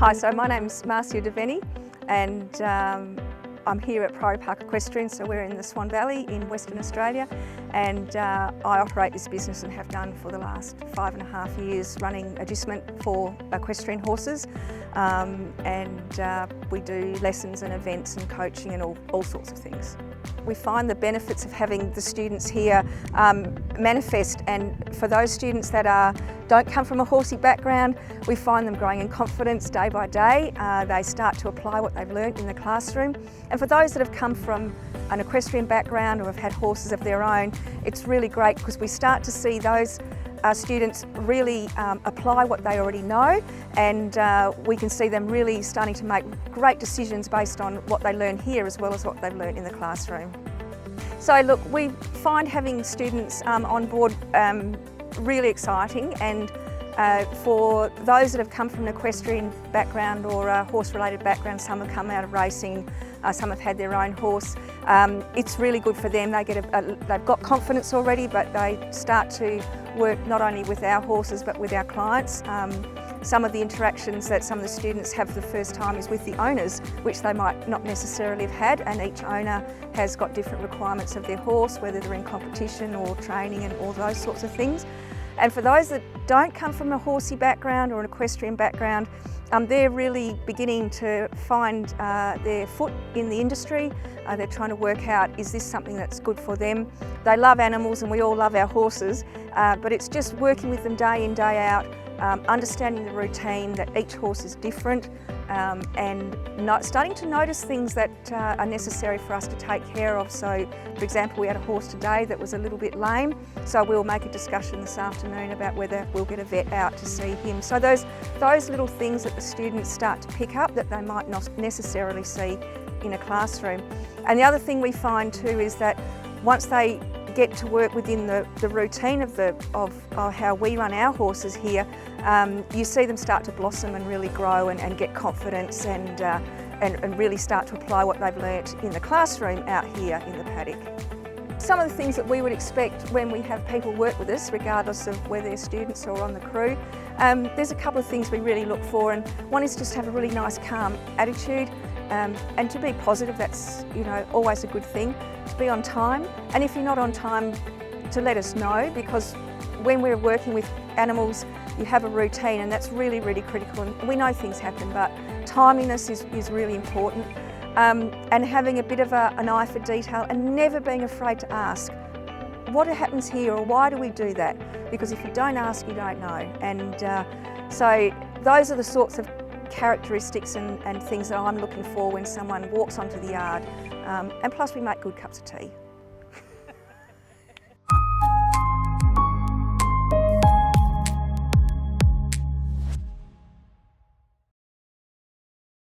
Hi, so my name's Marcia Deveni and I'm here at Priory Park Equestrian, so we're in the Swan Valley in Western Australia, and I operate this business and have done for the last 5.5 years, running agistment for equestrian horses, and we do lessons and events and coaching and all sorts of things. We find the benefits of having the students here manifest, and for those students that don't come from a horsey background, we find them growing in confidence day by day. They start to apply what they've learnt in the classroom. And for those that have come from an equestrian background or have had horses of their own, it's really great because we start to see those students really apply what they already know, and we can see them really starting to make great decisions based on what they learn here as well as what they've learned in the classroom. So look, we find having students on board really exciting, and for those that have come from an equestrian background or a horse-related background, some have come out of racing, some have had their own horse. It's really good for them. They've got confidence already, but they start to work not only with our horses but with our clients. Some of the interactions that some of the students have for the first time is with the owners, which they might not necessarily have had, and each owner has got different requirements of their horse, whether they're in competition or training and all those sorts of things. And for those that don't come from a horsey background or an equestrian background, they're really beginning to find their foot in the industry. They're trying to work out, is this something that's good for them? They love animals and we all love our horses, but it's just working with them day in, day out, understanding the routine, that each horse is different, and starting to notice things that are necessary for us to take care of. So, for example, we had a horse today that was a little bit lame, so we'll make a discussion this afternoon about whether we'll get a vet out to see him. So those little things that the students start to pick up that they might not necessarily see in a classroom. And the other thing we find too is that once they get to work within the routine of how we run our horses here, you see them start to blossom and really grow and get confidence and really start to apply what they've learnt in the classroom out here in the paddock. Some of the things that we would expect when we have people work with us, regardless of whether they're students or on the crew, there's a couple of things we really look for, and one is just to have a really nice calm attitude, and to be positive. That's always a good thing. To be on time, and if you're not on time, to let us know, because when we're working with animals you have a routine, and that's really, really critical, and we know things happen, but timeliness is really important, and having a bit of an eye for detail and never being afraid to ask what happens here or why do we do that, because if you don't ask you don't know. And so those are the sorts of characteristics and things that I'm looking for when someone walks onto the yard, and plus we make good cups of tea.